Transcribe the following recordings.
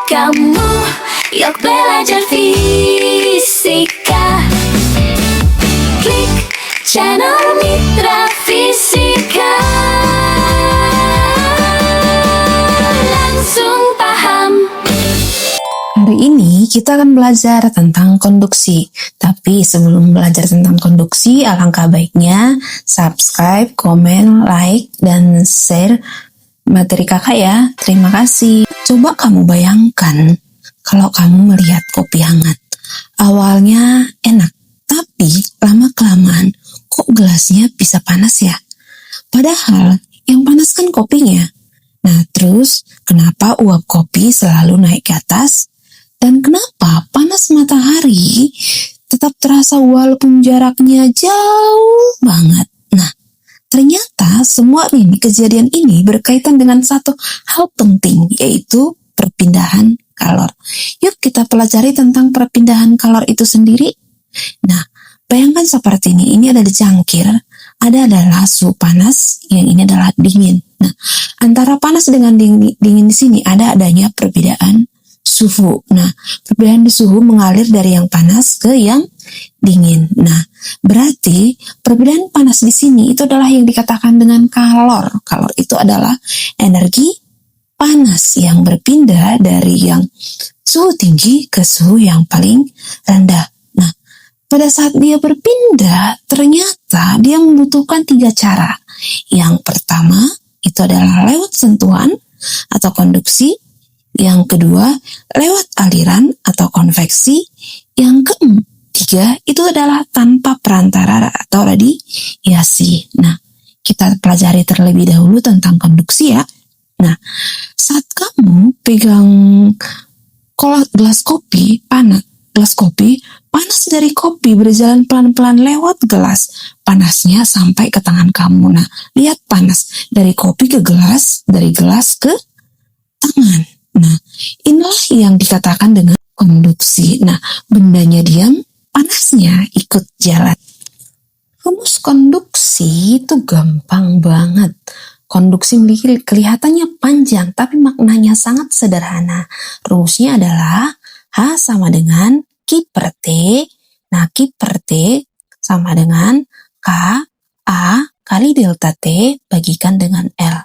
Kamu yuk belajar fisika. Klik channel Mitra Fisika. Langsung paham. Hari ini kita akan belajar tentang konduksi. Tapi sebelum belajar tentang konduksi, alangkah baiknya subscribe, komen, like, dan share materi kakak ya. Terima kasih. Coba kamu bayangkan kalau kamu melihat kopi hangat. Awalnya enak, tapi lama-kelamaan kok gelasnya bisa panas ya? Padahal yang panas kan kopinya. Nah, terus kenapa uap kopi selalu naik ke atas? Dan kenapa panas matahari tetap terasa walaupun jaraknya jauh banget? Nah, ternyata semua kejadian ini berkaitan dengan satu hal penting, yaitu perpindahan kalor. Yuk kita pelajari tentang perpindahan kalor itu sendiri. Nah, bayangkan seperti ini ada cangkir, adalah suhu panas, yang ini adalah dingin. Nah, antara panas dengan dingin di sini adanya perbedaan suhu. Nah, perbedaan suhu mengalir dari yang panas ke yang dingin. Nah, berarti perbedaan panas di sini itu adalah yang dikatakan dengan kalor. Kalor itu adalah energi panas yang berpindah dari yang suhu tinggi ke suhu yang paling rendah. Nah, pada saat dia berpindah, ternyata dia membutuhkan 3 cara. Yang pertama, itu adalah lewat sentuhan atau konduksi. Yang kedua, lewat aliran atau konveksi. Yang ketiga, itu adalah tanpa perantara atau radiasi. Nah, kita pelajari terlebih dahulu tentang konduksi ya. Nah, saat kamu pegang gelas kopi panas dari kopi berjalan pelan-pelan lewat gelas. Panasnya sampai ke tangan kamu. Nah, lihat panas dari kopi ke gelas, dari gelas ke tangan. Nah, inilah yang dikatakan dengan konduksi. Nah, bendanya diam, panasnya ikut jalan. Rumus konduksi itu gampang banget. Konduksi memiliki kelihatannya panjang, tapi maknanya sangat sederhana. Rumusnya adalah H sama dengan Q per T. Nah, Q per T sama dengan K A kali delta T bagikan dengan L.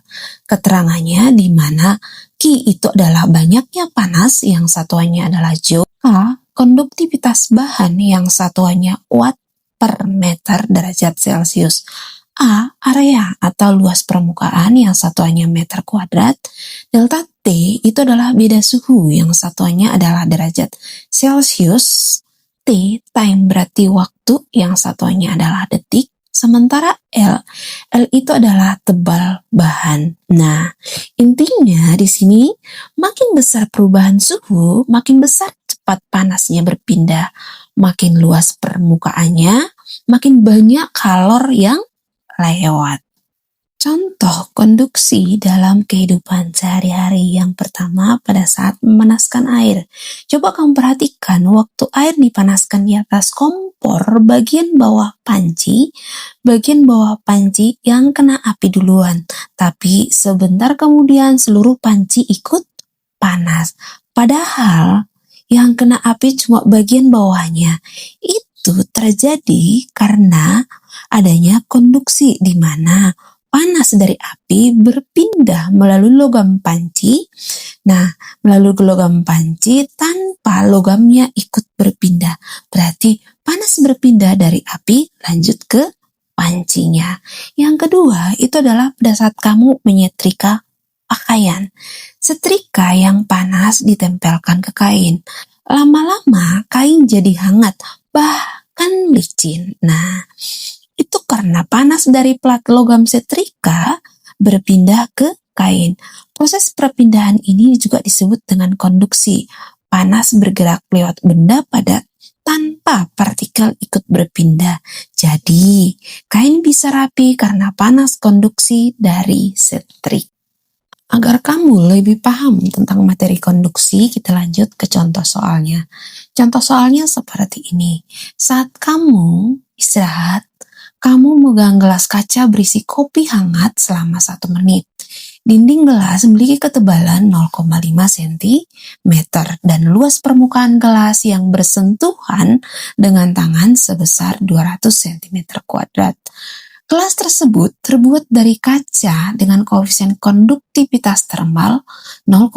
Keterangannya di mana Q itu adalah banyaknya panas yang satuannya adalah joule. K konduktivitas bahan yang satuannya watt per meter derajat Celcius. A area atau luas permukaan yang satuannya meter kuadrat. Delta T itu adalah beda suhu yang satuannya adalah derajat Celcius. T time berarti waktu yang satuannya adalah detik. Sementara L itu adalah tebal bahan. Nah, intinya di sini makin besar perubahan suhu, makin besar cepat panasnya berpindah, makin luas permukaannya, makin banyak kalor yang lewat. Contoh konduksi dalam kehidupan sehari-hari. Yang pertama, pada saat memanaskan air. Coba kamu perhatikan waktu air dipanaskan di atas kompor, bagian bawah panci yang kena api duluan. Tapi sebentar kemudian seluruh panci ikut panas. Padahal yang kena api cuma bagian bawahnya. Itu terjadi karena adanya konduksi di mana panas dari api berpindah melalui logam panci. Nah, melalui logam panci tanpa logamnya ikut berpindah. Berarti panas berpindah dari api lanjut ke pancinya. Yang kedua, itu adalah pada saat kamu menyetrika pakaian. Setrika yang panas ditempelkan ke kain. Lama-lama kain jadi hangat, bahkan licin. Nah, itu karena panas dari plat logam setrika berpindah ke kain. Proses perpindahan ini juga disebut dengan konduksi. Panas bergerak lewat benda padat tanpa partikel ikut berpindah. Jadi, kain bisa rapi karena panas konduksi dari setrik. Agar kamu lebih paham tentang materi konduksi, kita lanjut ke contoh soalnya. Contoh soalnya seperti ini. Saat kamu istirahat, kamu megang gelas kaca berisi kopi hangat selama 1 menit. Dinding gelas memiliki ketebalan 0,5 cm dan luas permukaan gelas yang bersentuhan dengan tangan sebesar 200 cm². Gelas tersebut terbuat dari kaca dengan koefisien konduktivitas termal 0,8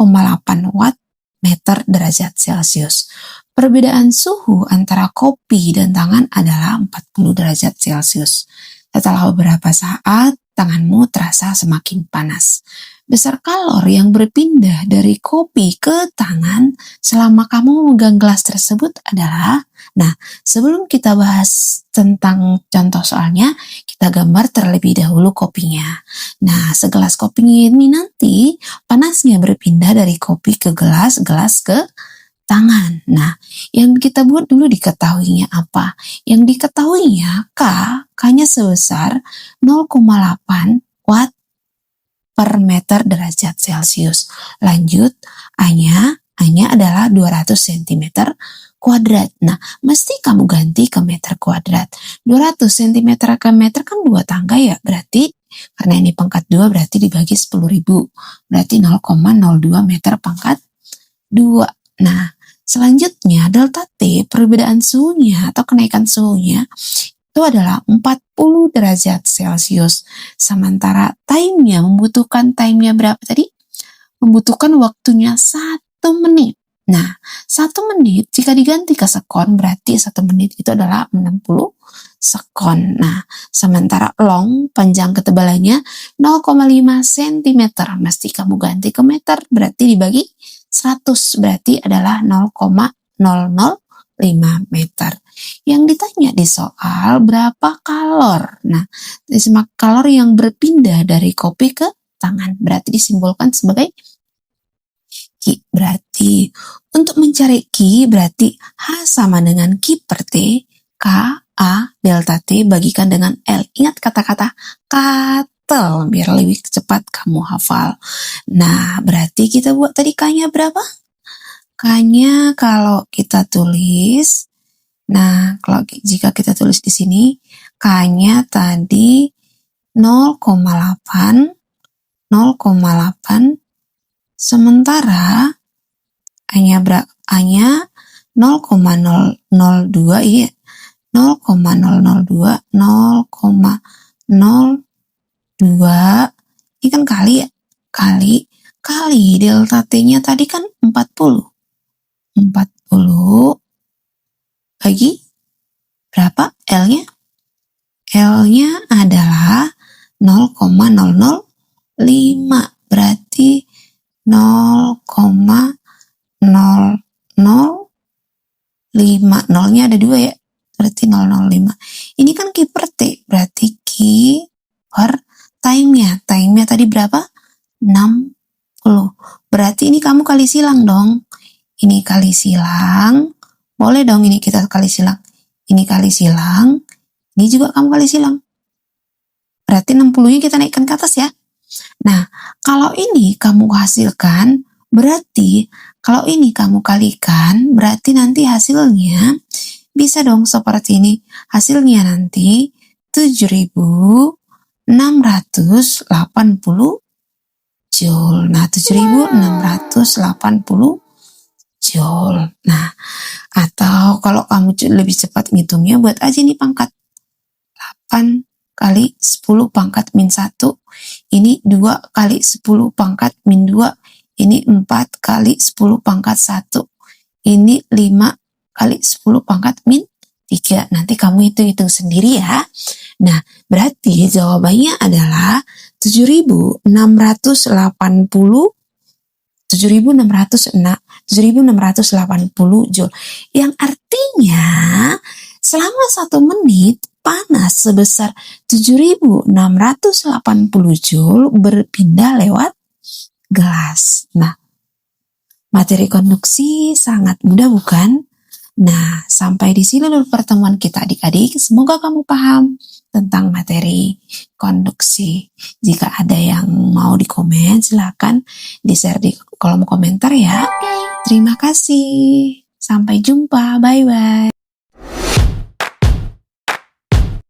watt meter derajat Celcius. Perbedaan suhu antara kopi dan tangan adalah 40 derajat Celcius. Setelah beberapa saat, tanganmu terasa semakin panas. Besar kalor yang berpindah dari kopi ke tangan selama kamu memegang gelas tersebut adalah, sebelum kita bahas tentang contoh soalnya, kita gambar terlebih dahulu kopinya. Segelas kopi ini nanti panasnya berpindah dari kopi ke gelas ke tangan. Yang kita buat dulu diketahuinya apa? Yang diketahuinya K-nya sebesar 0,8 watt per meter derajat Celcius. Lanjut, A-nya adalah 200 cm². Mesti kamu ganti ke meter kuadrat. 200 cm ke meter kan 2 tangga ya, berarti karena ini pangkat 2 berarti dibagi 10.000. Berarti 0,02 meter pangkat 2. Selanjutnya delta T, perbedaan suhunya atau kenaikan suhunya itu adalah 40 derajat Celcius. Sementara membutuhkan timenya berapa tadi? Membutuhkan waktunya 1 menit. 1 menit jika diganti ke sekon berarti 1 menit itu adalah 60 sekon. Sementara long, panjang ketebalannya 0,5 cm. Mesti kamu ganti ke meter berarti dibagi 100 berarti adalah 0,005 meter. Yang ditanya di soal berapa kalor? Kalor yang berpindah dari kopi ke tangan berarti disimbolkan sebagai Q. Berarti untuk mencari Q berarti H sama dengan Q per T, K, A, delta T bagikan dengan L. Ingat kata-kata katel biar lebih cepat kamu hafal. Berarti kita buat tadi K-nya berapa? K-nya kalau kita tulis, jika kita tulis di sini, K-nya tadi 0,8, sementara A-nya 0,002, iya, 0,002, ini kan kali ya, kali delta T-nya tadi kan 40 bagi berapa L-nya? L-nya adalah 0,005 berarti 0,005, nolnya ada 2 ya, berarti 005. Ini kan Q per T, berarti Q per time-nya tadi berapa? 60. Berarti ini kamu kali silang dong. Ini kali silang. Boleh dong ini kita kali silang. Ini kali silang. Ini juga kamu kali silang. Berarti 60-nya kita naikkan ke atas ya. Kalau ini kamu hasilkan, berarti kalau ini kamu kalikan, berarti nanti hasilnya bisa dong seperti ini. Hasilnya nanti 7.680 Joule. 7.680 Joule. Atau kalau kamu lebih cepat ngitungnya, buat aja nih pangkat 8 kali 10 pangkat min 1. Ini 2 kali 10 pangkat min 2. Ini 4 kali 10 pangkat 1. Ini 5 kali 10 pangkat min 3. Nanti kamu hitung-hitung sendiri ya. Berarti jawabannya adalah 7.680 Joule. Yang artinya selama 1 menit panas sebesar 7.680 Joule berpindah lewat gelas. Materi konduksi sangat mudah bukan? Sampai di sini dulu pertemuan kita adik-adik. Semoga kamu paham tentang materi konduksi. Jika ada yang mau dikomen, silakan di-share di kolom komentar ya. Terima kasih. Sampai jumpa. Bye-bye.